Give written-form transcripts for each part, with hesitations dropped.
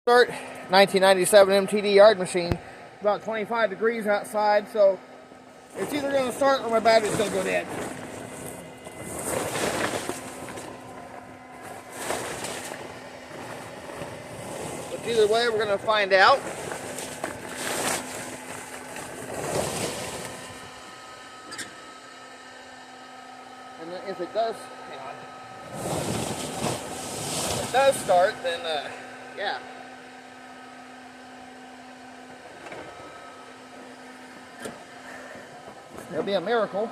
Start 1997 MTD yard machine. About 25 degrees outside, so it's either going to start or my battery's going to go dead. But either way, we're going to find out. And then if it does, hang on. If it does start, then yeah. It'll be a miracle.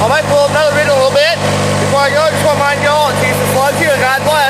I might pull another video a little bit before I go. I just want to remind y'all, Jesus loves you and God bless.